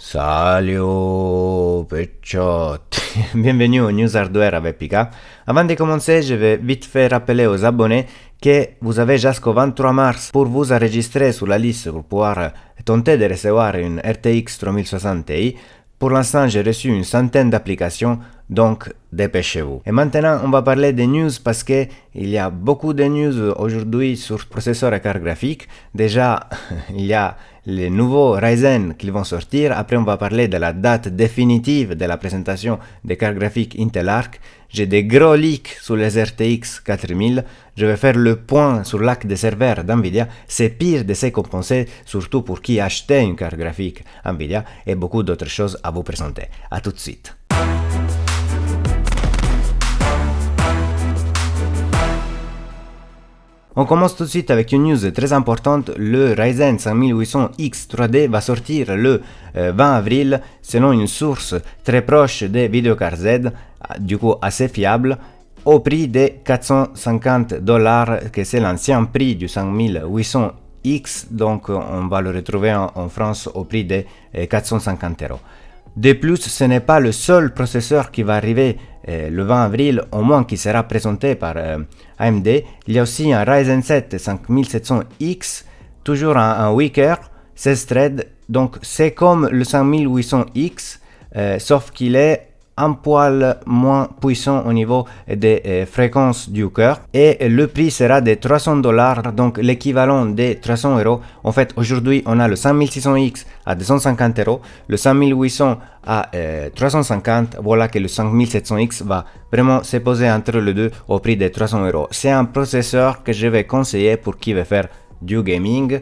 Salut, Pecciot. Bienvenue au News Hardware avec Pika. Avant de commencer, je vais vite fait rappeler aux abonnés que vous avez jusqu'au 23 mars pour vous enregistrer sur la liste pour pouvoir tenter de recevoir une RTX 3060 Ti. Pour l'instant, j'ai reçu une centaine d'applications, donc dépêchez-vous. Et maintenant, on va parler des news parce que il y a beaucoup de news aujourd'hui sur processeurs et cartes graphiques. Déjà, il y a les nouveaux Ryzen qui vont sortir. Après, on va parler de la date définitive de la présentation des cartes graphiques Intel Arc. J'ai des gros leaks sur les RTX 4000. Je vais faire le point sur l'acte des serveurs d'NVIDIA. C'est pire de se compenser, surtout pour qui achetait une carte graphique NVIDIA, et beaucoup d'autres choses à vous présenter. A tout de suite. On commence tout de suite avec une news très importante. Le Ryzen 5800X 3D va sortir le 20 avril selon une source très proche de Videocard Z, du coup assez fiable, au prix de $450, que c'est l'ancien prix du 5800X, donc on va le retrouver en France au prix de 450 €. De plus, ce n'est pas le seul processeur qui va arriver le 20 avril, au moins qui sera présenté par AMD. Il y a aussi un Ryzen 7 5700X, toujours un Weaker, 16 threads, donc c'est comme le 5800X, sauf qu'il est un poil moins puissant au niveau des fréquences du cœur, et le prix sera de $300, donc l'équivalent de 300 €. En fait, aujourd'hui, on a le 5600X à 250 €, le 5800 à 350. Voilà que le 5700X va vraiment se poser entre les deux au prix de 300 €. C'est un processeur que je vais conseiller pour qui veut faire du gaming.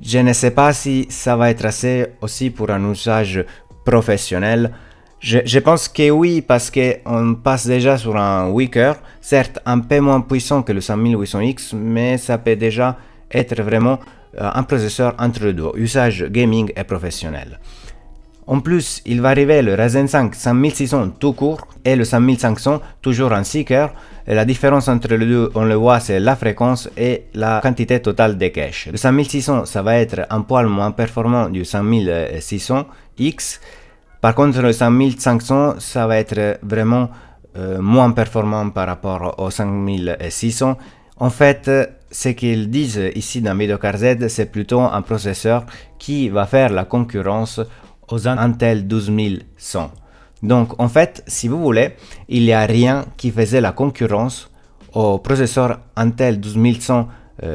Je ne sais pas si ça va être assez aussi pour un usage professionnel. Je pense que oui, parce qu'on passe déjà sur un Weaker, certes un peu moins puissant que le 5800X, mais ça peut déjà être vraiment un processeur entre les deux, usage gaming et professionnel. En plus, il va arriver le Ryzen 5 5600 tout court et le 5500 toujours en Seeker. La différence entre les deux, on le voit, c'est la fréquence et la quantité totale de cache. Le 5600, ça va être un poil moins performant du 5600X. Par contre, le 5500, ça va être vraiment moins performant par rapport au 5600. En fait, ce qu'ils disent ici dans Videocard Z, c'est plutôt un processeur qui va faire la concurrence aux Intel 12100. Donc, en fait, si vous voulez, il n'y a rien qui faisait la concurrence au processeur Intel 12100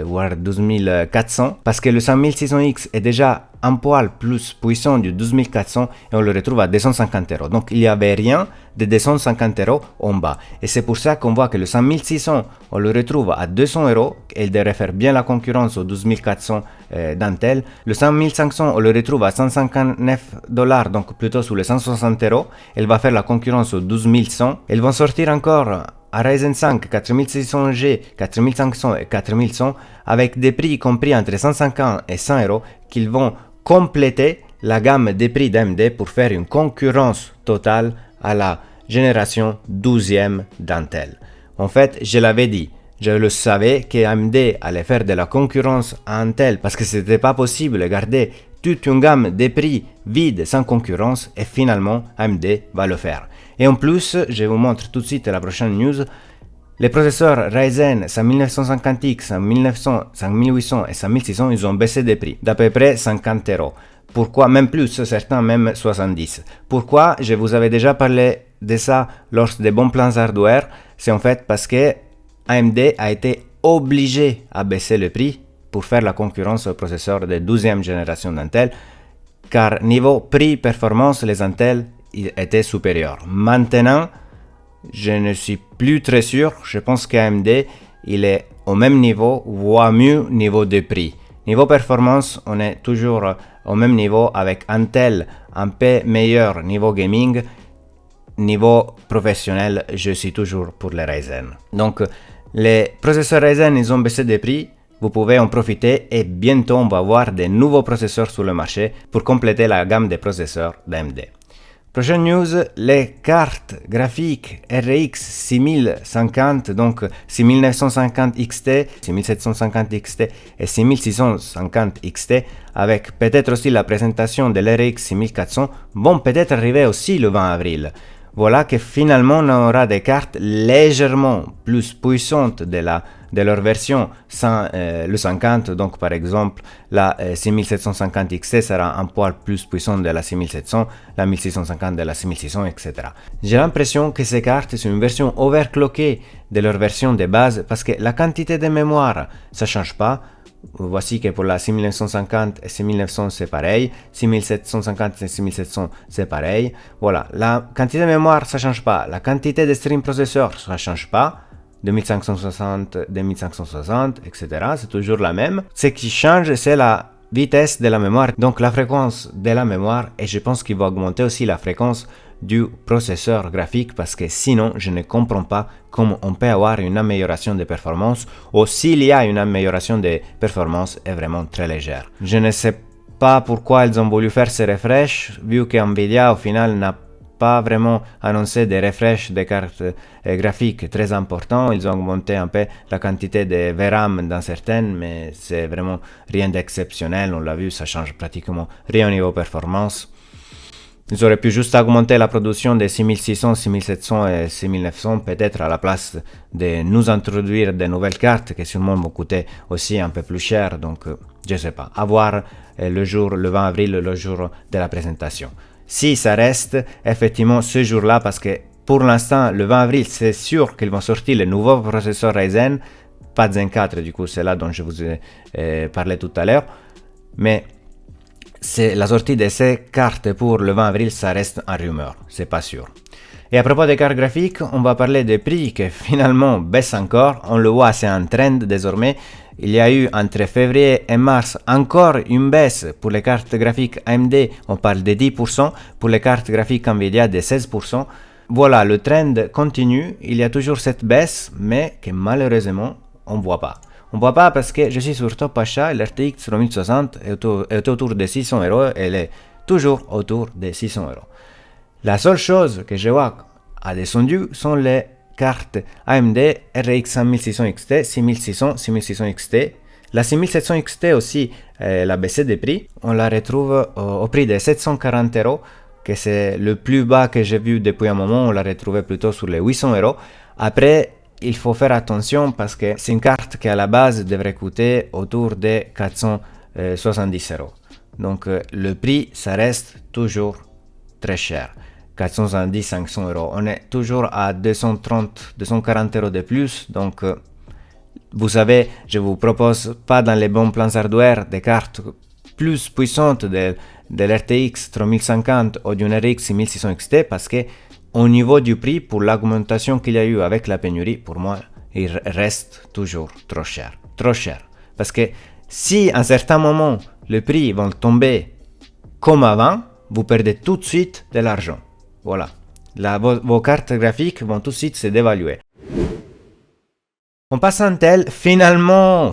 voire 12400, parce que le 5600X est déjà un poil plus puissant du 12400 et on le retrouve à 250 €. Donc il n'y avait rien de 250 € en bas. Et c'est pour ça qu'on voit que le 5600, on le retrouve à 200 € et il devrait faire bien la concurrence au 12400 d'Intel. Le 5500, on le retrouve à 159 $, donc plutôt sous les 160 €. Elle va faire la concurrence au 12100. Elles vont sortir encore à Ryzen 5 4600G, 4500 et 4100 avec des prix compris entre 150 et 100 € qu'ils vont compléter la gamme des prix d'AMD pour faire une concurrence totale à la génération 12e d'Intel. En fait, je l'avais dit, je le savais que AMD allait faire de la concurrence à Intel parce que c'était pas possible de garder toute une gamme de prix vide sans concurrence, et finalement AMD va le faire. Et en plus, je vous montre tout de suite la prochaine news. Les processeurs Ryzen 5950X, 5900, 5800 et 5600, ils ont baissé de prix d'à peu près 50 €. Pourquoi? Même plus, certains même 70. Pourquoi? Je vous avais déjà parlé de ça lors des bons plans hardware. C'est en fait parce que AMD a été obligé à baisser le prix pour faire la concurrence aux processeurs de 12e génération d'Intel, car niveau prix-performance, les Intel étaient supérieurs. Maintenant, je ne suis plus très sûr. Je pense qu'AMD, il est au même niveau, voire mieux niveau de prix. Niveau performance, on est toujours au même niveau avec Intel, un peu meilleur niveau gaming. Niveau professionnel, je suis toujours pour les Ryzen. Donc, les processeurs Ryzen, ils ont baissé de prix. Vous pouvez en profiter et bientôt on va voir des nouveaux processeurs sur le marché pour compléter la gamme des processeurs d'AMD. Prochaine news, les cartes graphiques RX 6050, donc 6950 XT, 6750 XT et 6650 XT, avec peut-être aussi la présentation de l'RX 6400, vont peut-être arriver aussi le 20 avril. Voilà que finalement on aura des cartes légèrement plus puissantes de leur version sans le 50. Donc par exemple la 6750 XT sera un poil plus puissante de la 6700, la 1650 de la 6600, etc. J'ai l'impression que ces cartes sont une version overclockée de leur version de base parce que la quantité de mémoire ça change pas. Voici que pour la 6950 et 6900 c'est pareil, 6750 et 6700 c'est pareil. Voilà, la quantité de mémoire ça change pas, la quantité de stream processeur ça change pas, 2560, 2560, etc. C'est toujours la même. Ce qui change c'est la vitesse de la mémoire, donc la fréquence de la mémoire, et je pense qu'il va augmenter aussi la fréquence du processeur graphique parce que sinon je ne comprends pas comment on peut avoir une amélioration de performance ou s'il y a une amélioration de performance est vraiment très légère. Je ne sais pas pourquoi ils ont voulu faire ces refresh vu que Nvidia au final n'a pas vraiment annoncé des refresh des cartes graphiques très importants. Ils ont augmenté un peu la quantité de VRAM dans certaines, mais c'est vraiment rien d'exceptionnel. On l'a vu, ça change pratiquement rien au niveau performance. Ils auraient pu juste augmenter la production de 6600, 6700 et 6900 peut-être à la place de nous introduire de nouvelles cartes qui sûrement vont coûter aussi un peu plus cher. Donc je sais pas, à voir le 20 avril, le jour de la présentation. Si ça reste effectivement ce jour-là, parce que pour l'instant, le 20 avril, c'est sûr qu'ils vont sortir le nouveau processeur Ryzen, pas Zen 4 du coup, c'est là dont je vous ai parlé tout à l'heure, mais c'est la sortie de ces cartes pour le 20 avril, ça reste en rumeur, c'est pas sûr. Et à propos des cartes graphiques, on va parler des prix qui finalement baissent encore. On le voit, c'est un trend désormais. Il y a eu entre février et mars encore une baisse pour les cartes graphiques AMD, on parle de 10%, pour les cartes graphiques Nvidia de 16%. Voilà, le trend continue, il y a toujours cette baisse, mais que malheureusement, on ne voit pas. On ne voit pas parce que je suis sur Top Achat et l'RTX 3060 est autour de 600 €, elle est toujours autour de 600 €. La seule chose que je vois a descendu sont les cartes AMD RX 5600 XT, 6600, 6600 XT. La 6700 XT aussi, la baissé des prix. On la retrouve au prix de 740 €, que c'est le plus bas que j'ai vu depuis un moment. On l'a retrouvé plutôt sur les 800 €. Après, il faut faire attention parce que c'est une carte qui à la base devrait coûter autour de 470 €. Donc le prix, ça reste toujours très cher. 470, 500 €. On est toujours à 230, 240 € de plus. Donc, vous savez, je vous propose pas dans les bons plans hardware des cartes plus puissantes de l'RTX 3050 ou d'une RX 6600 XT parce que au niveau du prix, pour l'augmentation qu'il y a eu avec la pénurie, pour moi, il reste toujours trop cher. Trop cher. Parce que si à un certain moment, le prix va tomber comme avant, vous perdez tout de suite de l'argent. Voilà, vos cartes graphiques vont tout de suite se dévaluer. On passe à Intel. Finalement,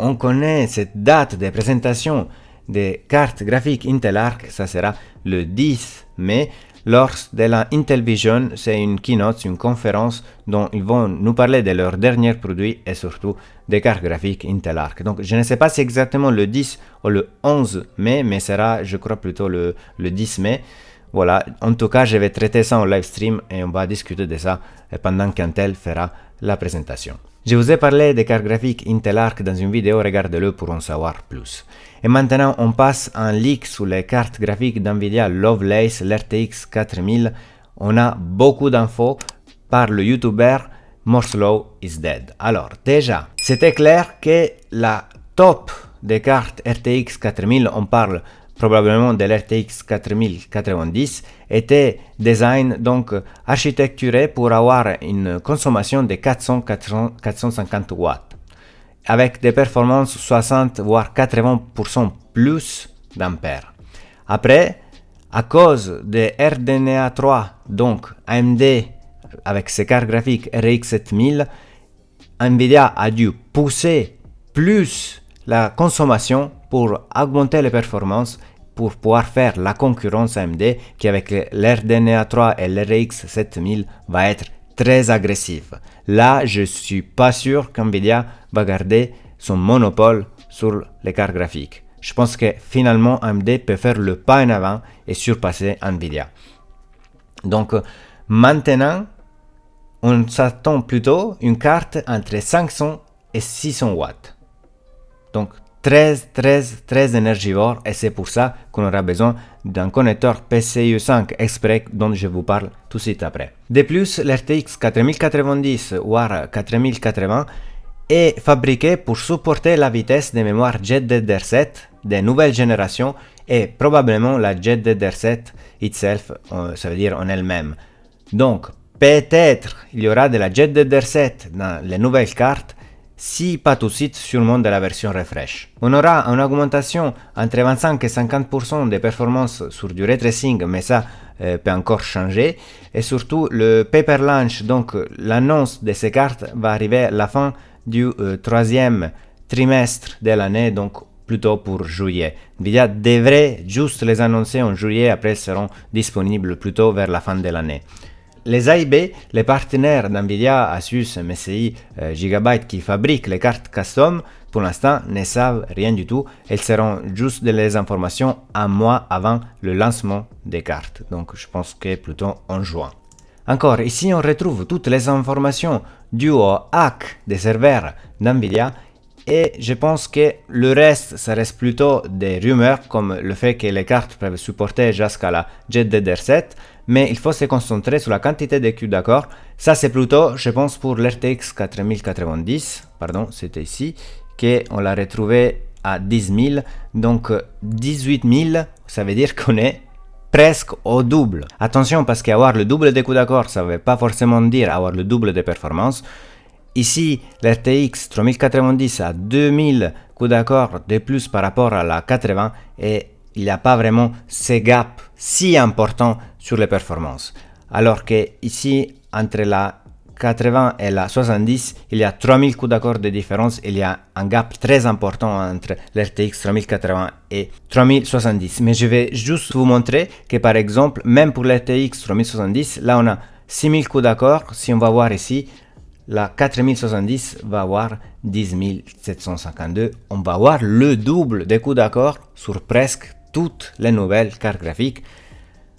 on connaît cette date de présentation des cartes graphiques Intel Arc. Ça sera le 10 mai. Lors de la Intel Vision, c'est une keynote, une conférence dont ils vont nous parler de leurs derniers produits et surtout des cartes graphiques Intel Arc. Donc je ne sais pas si exactement le 10 ou le 11 mai, mais sera, je crois, plutôt le 10 mai. Voilà, en tout cas, je vais traiter ça en live stream et on va discuter de ça pendant qu'Intel fera la présentation. Je vous ai parlé des cartes graphiques Intel Arc dans une vidéo, regardez-le pour en savoir plus. Et maintenant, on passe à un leak sur les cartes graphiques d'Nvidia Lovelace, l'RTX 4000. On a beaucoup d'infos par le YouTuber Morslow is Dead. Alors, déjà, c'était clair que la top des cartes RTX 4000, on parle probablement de l'RTX 4090, était design donc architecturé pour avoir une consommation de 450 watts, avec des performances 60 voire 80% plus d'ampères. Après, à cause de RDNA 3, donc AMD avec ses cartes graphiques RX 7000, Nvidia a dû pousser plus la consommation pour augmenter les performances, pour pouvoir faire la concurrence AMD qui avec l'RDNA 3 et l'RX 7000 va être très agressif. Là, je suis pas sûr qu'NVIDIA va garder son monopole sur les cartes graphiques. Je pense que finalement AMD peut faire le pas en avant et surpasser NVIDIA. Donc maintenant, on s'attend plutôt une carte entre 500 et 600 watts. Donc très énergivore et c'est pour ça qu'on aura besoin d'un connecteur PCIe 5 Express dont je vous parle tout de suite après. De plus, l'RTX 4090 voire 4080 est fabriqué pour supporter la vitesse de mémoire GDDR7 de nouvelle génération et probablement la GDDR7 itself, ça veut dire en elle-même. Donc peut-être il y aura de la GDDR7 dans les nouvelles cartes, si pas tout de suite, sûrement de la version refresh. On aura une augmentation entre 25 et 50% de performance sur du ray tracing, mais ça peut encore changer. Et surtout, le paper launch, donc l'annonce de ces cartes, va arriver à la fin du troisième trimestre de l'année, donc plutôt pour juillet. NVIDIA devrait juste les annoncer en juillet, après elles seront disponibles plutôt vers la fin de l'année. Les AIB, les partenaires d'NVIDIA, Asus, MSI, Gigabyte qui fabriquent les cartes custom, pour l'instant ne savent rien du tout. Elles seront juste des informations un mois avant le lancement des cartes. Donc je pense que plutôt en juin. Encore, ici on retrouve toutes les informations dues au hack des serveurs d'NVIDIA. Et je pense que le reste, ça reste plutôt des rumeurs, comme le fait que les cartes peuvent supporter jusqu'à la GDDR7, mais il faut se concentrer sur la quantité de cubes d'accord. Ça, c'est plutôt, je pense, pour l'RTX 4090, pardon, c'était ici, qu'on l'a retrouvé à 10 000, donc 18 000, ça veut dire qu'on est presque au double. Attention, parce qu'avoir le double des coups d'accord, ça ne veut pas forcément dire avoir le double de performance. Ici, l'RTX 3090 a 2000 coups d'accord de plus par rapport à la 80 et il n'y a pas vraiment ce gap si important sur les performances. Alors que ici, entre la 80 et la 70, il y a 3000 coups d'accord de différence. Il y a un gap très important entre l'RTX 3080 et 3070. Mais je vais juste vous montrer que par exemple, même pour l'RTX 3070, là on a 6000 coups d'accord. Si on va voir ici, la 4070 va avoir 10 752. On va avoir le double des coups d'accord sur presque toutes les nouvelles cartes graphiques.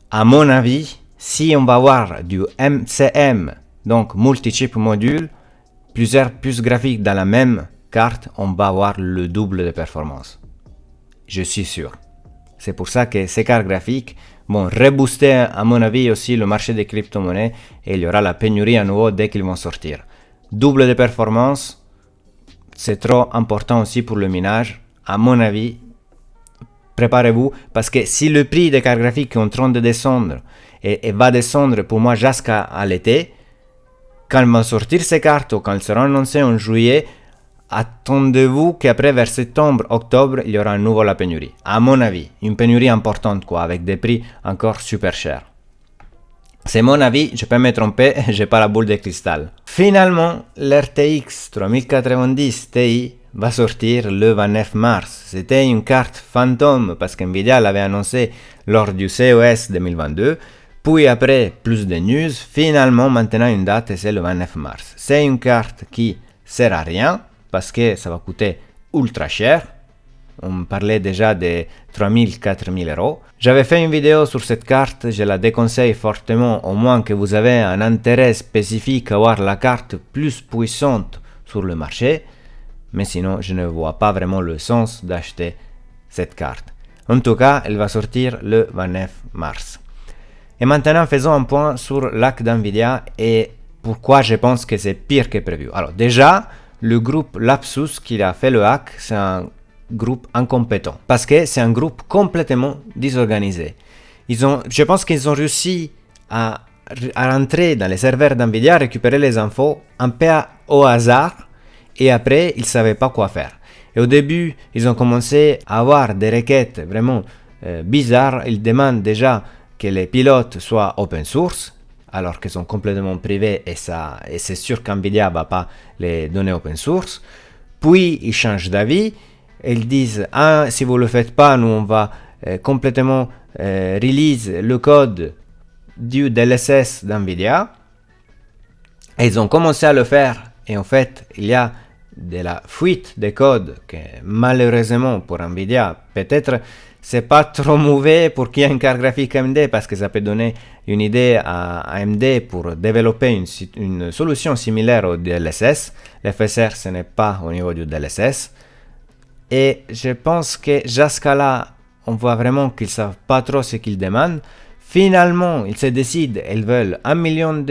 À mon avis, si on va avoir du MCM, donc multi-chip module, plusieurs puces graphiques dans la même carte, on va avoir le double de performance. Je suis sûr. C'est pour ça que ces cartes graphiques vont rebooster, à mon avis, aussi le marché des crypto-monnaies et il y aura la pénurie à nouveau dès qu'ils vont sortir. Double de performance, c'est trop important aussi pour le minage. À mon avis, préparez-vous parce que si le prix des cartes graphiques est en train de descendre et va descendre pour moi jusqu'à l'été, quand vont sortir ces cartes ou quand elles seront annoncées en juillet, attendez-vous qu'après vers septembre, octobre, il y aura à nouveau la pénurie. À mon avis, une pénurie importante quoi, avec des prix encore super chers. C'est mon avis, je peux me tromper, j'ai pas la boule de cristal. Finalement, l'RTX 3090 Ti va sortir le 29 mars. C'était une carte fantôme parce qu'NVIDIA l'avait annoncé lors du CES 2022. Puis après, plus de news, finalement maintenant une date et c'est le 29 mars. C'est une carte qui sert à rien parce que ça va coûter ultra cher. On parlait déjà de 3000-4000 euros. J'avais fait une vidéo sur cette carte, je la déconseille fortement, au moins que vous avez un intérêt spécifique à avoir la carte plus puissante sur le marché. Mais sinon, je ne vois pas vraiment le sens d'acheter cette carte. En tout cas, elle va sortir le 29 mars. Et maintenant, faisons un point sur l'hack d'NVIDIA et pourquoi je pense que c'est pire que prévu. Alors déjà, le groupe Lapsus qui a fait le hack, c'est un groupe incompétent. Parce que c'est un groupe complètement désorganisé. Je pense qu'ils ont réussi à rentrer dans les serveurs d'NVIDIA, récupérer les infos un peu au hasard et après, ils ne savaient pas quoi faire. Et au début, ils ont commencé à avoir des requêtes vraiment bizarres. Ils demandent déjà que les pilotes soient open source, alors qu'ils sont complètement privés et c'est sûr qu'NVIDIA ne va pas les donner open source. Puis, ils changent d'avis. Ils disent, ah, si vous ne le faites pas, nous on va complètement release le code du DLSS d'NVIDIA. Et ils ont commencé à le faire. Et en fait, il y a de la fuite des codes que malheureusement pour NVIDIA, peut-être c'est pas trop mauvais pour qu'il y ait une carte graphique AMD parce que ça peut donner une idée à AMD pour développer une solution similaire au DLSS. L'FSR, ce n'est pas au niveau du DLSS. Et je pense que jusqu'à là, on voit vraiment qu'ils ne savent pas trop ce qu'ils demandent. Finalement, ils se décident, ils veulent $1 million.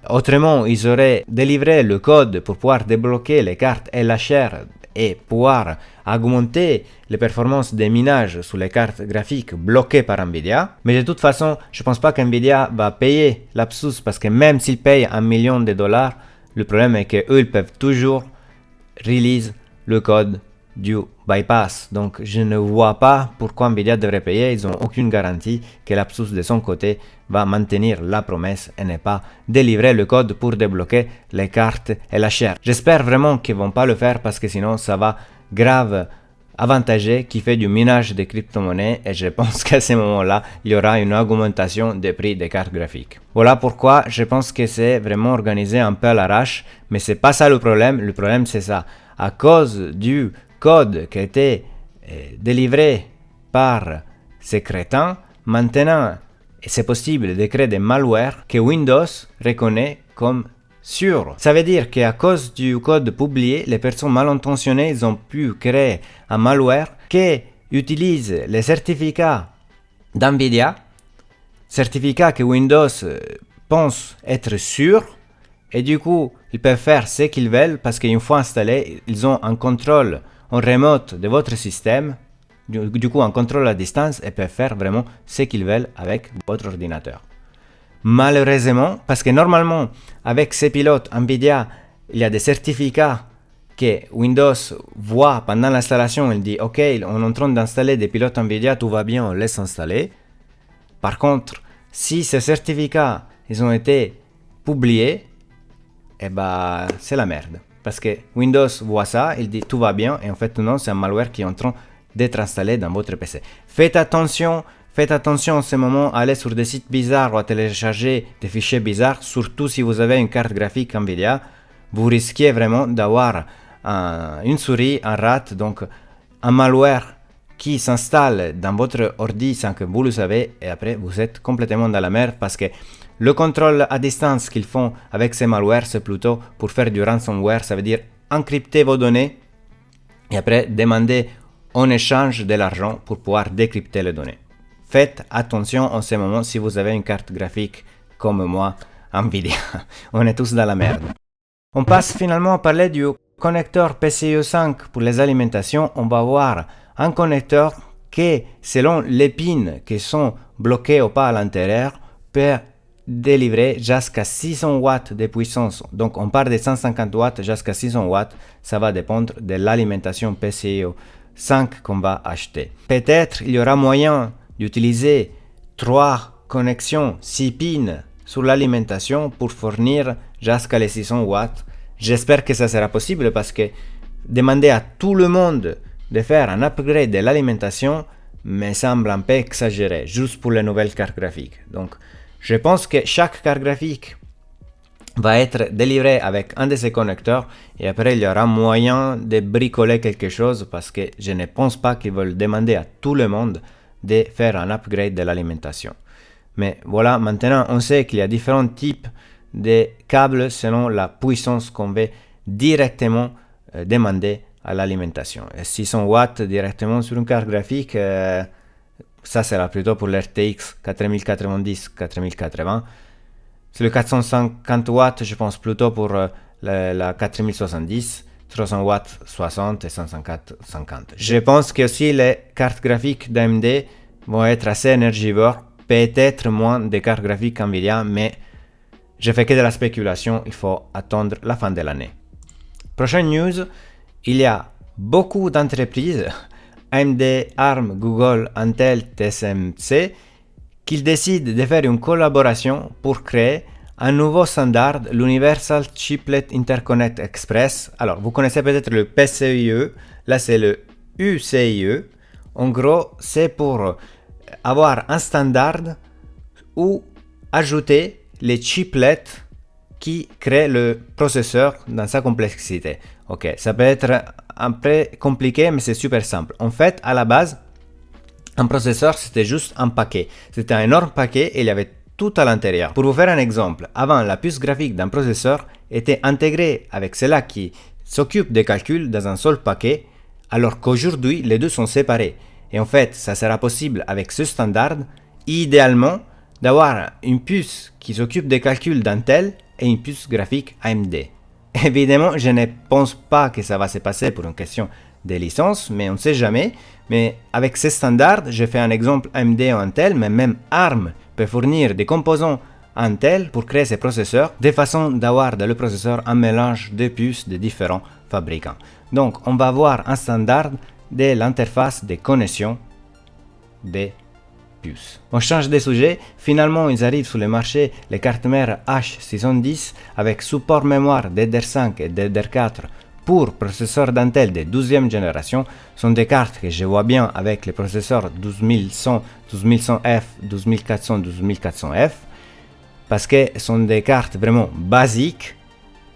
Autrement, ils auraient délivré le code pour pouvoir débloquer les cartes LHR et pouvoir augmenter les performances des minages sur les cartes graphiques bloquées par NVIDIA. Mais de toute façon, je ne pense pas qu'NVIDIA va payer l'absus parce que même s'ils payent $1 million, le problème est qu'eux, ils peuvent toujours release le code du bypass. Donc, je ne vois pas pourquoi NVIDIA devrait payer. Ils n'ont aucune garantie que l'absus de son côté va maintenir la promesse et ne pas délivrer le code pour débloquer les cartes LHR. J'espère vraiment qu'ils ne vont pas le faire parce que sinon, ça va grave avantager qui fait du minage de crypto-monnaies et je pense qu'à ce moment-là, il y aura une augmentation des prix des cartes graphiques. Voilà pourquoi je pense que c'est vraiment organisé un peu à l'arrache, mais c'est pas ça le problème. Le problème, c'est ça. À cause du code qui a été délivré par ces crétins, maintenant, c'est possible de créer des malwares que Windows reconnaît comme sûrs. Ça veut dire qu'à cause du code publié, les personnes mal intentionnées ils ont pu créer un malware qui utilise les certificats d'NVIDIA, certificats que Windows pense être sûrs, et du coup, ils peuvent faire ce qu'ils veulent parce qu'une fois installés, ils ont un contrôle en remote de votre système, du coup un contrôle à distance et peuvent faire vraiment ce qu'ils veulent avec votre ordinateur. Malheureusement, parce que normalement, avec ces pilotes NVIDIA, il y a des certificats que Windows voit pendant l'installation. Il dit, OK, on est en train d'installer des pilotes NVIDIA, tout va bien, on laisse installer. Par contre, si ces certificats ils ont été publiés, eh ben, c'est la merde. Parce que Windows voit ça, il dit tout va bien, et en fait non, c'est un malware qui est en train d'être installé dans votre PC. Faites attention en ce moment, allez sur des sites bizarres ou à télécharger des fichiers bizarres, surtout si vous avez une carte graphique NVIDIA, vous risquez vraiment d'avoir une souris, un rat, donc un malware qui s'installe dans votre ordi sans que vous le savez, et après vous êtes complètement dans la merde parce que le contrôle à distance qu'ils font avec ces malwares, c'est plutôt pour faire du ransomware, ça veut dire encrypter vos données et après demander en échange de l'argent pour pouvoir décrypter les données. Faites attention en ce moment si vous avez une carte graphique comme moi, NVIDIA. On est tous dans la merde. On passe finalement à parler du connecteur PCIe 5 pour les alimentations. On va voir un connecteur qui, selon les pins qui sont bloqués ou pas à l'intérieur, peut délivrer jusqu'à 600 watts de puissance. Donc on part de 150 watts jusqu'à 600 watts. Ça va dépendre de l'alimentation PCIe 5 qu'on va acheter. Peut-être il y aura moyen d'utiliser 3 connexions 6 pins sur l'alimentation pour fournir jusqu'à les 600 watts. J'espère que ça sera possible parce que demander à tout le monde de faire un upgrade de l'alimentation me semble un peu exagéré, juste pour les nouvelles cartes graphiques. Donc, je pense que chaque carte graphique va être délivrée avec un de ces connecteurs et après il y aura moyen de bricoler quelque chose parce que je ne pense pas qu'ils veulent demander à tout le monde de faire un upgrade de l'alimentation. Mais voilà, maintenant on sait qu'il y a différents types de câbles selon la puissance qu'on veut directement demander à l'alimentation. 600 watts directement sur une carte graphique, ça sera plutôt pour l'RTX 4090-4080. C'est le 450 watts, je pense plutôt pour la 4070, 300 watts 60 et 150 50. Je pense que aussi les cartes graphiques d'AMD vont être assez énergivores, peut-être moins des cartes graphiques NVIDIA, mais je fais que de la spéculation, il faut attendre la fin de l'année. Prochaine news, il y a beaucoup d'entreprises, AMD, ARM, Google, Intel, TSMC, qui décident de faire une collaboration pour créer un nouveau standard, l'Universal Chiplet Interconnect Express. Alors, vous connaissez peut-être le PCIe, là c'est le UCIe. En gros, c'est pour avoir un standard ou ajouter les chiplets qui créent le processeur dans sa complexité. Ok, ça peut être un peu compliqué, mais c'est super simple. En fait, à la base, un processeur, c'était juste un paquet. C'était un énorme paquet et il y avait tout à l'intérieur. Pour vous faire un exemple, avant, la puce graphique d'un processeur était intégrée avec celle-là qui s'occupe des calculs dans un seul paquet, alors qu'aujourd'hui, les deux sont séparés. Et en fait, ça sera possible avec ce standard, idéalement, d'avoir une puce qui s'occupe des calculs d'Intel et une puce graphique AMD. Évidemment, je ne pense pas que ça va se passer pour une question de licence, mais on ne sait jamais. Mais avec ces standards, je fais un exemple AMD ou Intel, mais même ARM peut fournir des composants Intel pour créer ces processeurs, de façon d'avoir dans le processeur un mélange de puces de différents fabricants. Donc, on va avoir un standard de l'interface de connexion des puces. On change de sujet. Finalement, ils arrivent sur le marché les cartes mères H610 avec support mémoire DDR5 et DDR4 pour processeurs d'Intel de 12e génération. Ce sont des cartes que je vois bien avec les processeurs 12100, 12100F, 12400, 12400F parce que ce sont des cartes vraiment basiques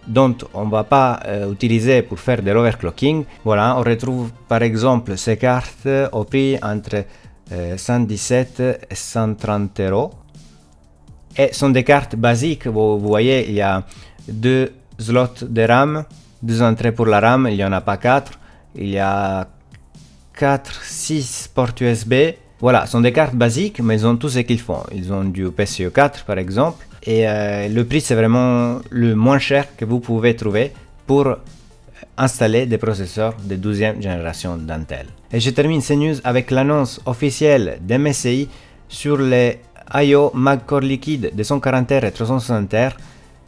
dont on ne va pas utiliser pour faire de l'overclocking. Voilà, on retrouve par exemple ces cartes au prix entre 117 et 130 euros. Et sont des cartes basiques. Vous voyez, il y a 2 slots de RAM, 2 entrées pour la RAM, il n'y en a pas 4. Il y a 4, 6 ports USB. Voilà, ce sont des cartes basiques, mais ils ont tout ce qu'ils font. Ils ont du PCIe 4 par exemple. Et le prix, c'est vraiment le moins cher que vous pouvez trouver pour installer des processeurs de 12e génération d'Intel. Et je termine ces news avec l'annonce officielle d'MSI sur les I/O Mag Core Liquide de 140Hz et 360Hz.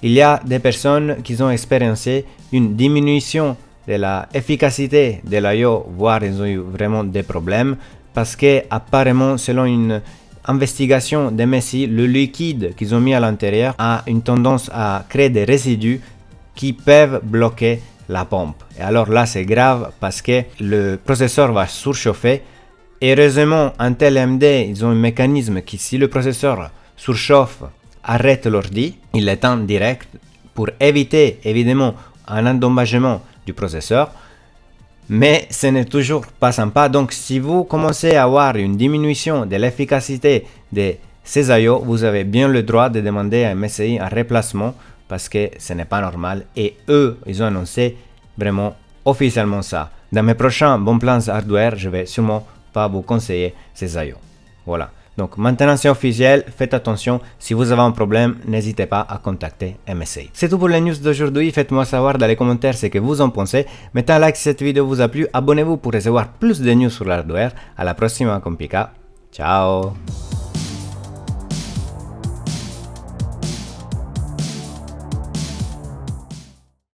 Il y a des personnes qui ont expérimenté une diminution de l'efficacité de l'I/O, voire ils ont eu vraiment des problèmes parce que apparemment, selon une investigation d'MSI, le liquide qu'ils ont mis à l'intérieur a une tendance à créer des résidus qui peuvent bloquer la pompe. Et alors là, c'est grave parce que le processeur va surchauffer. Et heureusement, Intel et AMD, ils ont un mécanisme qui, si le processeur surchauffe, arrête l'ordi, il l'éteint direct pour éviter évidemment un endommagement du processeur. Mais ce n'est toujours pas sympa. Donc, si vous commencez à avoir une diminution de l'efficacité de ces I/O, vous avez bien le droit de demander à MSI un remplacement parce que ce n'est pas normal. Et eux, ils ont annoncé vraiment officiellement ça. Dans mes prochains bons plans hardware, je vais sûrement pas vous conseiller ces I/O. Voilà. Donc maintenant c'est officiel, faites attention, si vous avez un problème, n'hésitez pas à contacter MSI. C'est tout pour les news d'aujourd'hui, faites-moi savoir dans les commentaires ce que vous en pensez. Mettez un like si cette vidéo vous a plu, abonnez-vous pour recevoir plus de news sur l'hardware. À la prochaine, Compica. Ciao.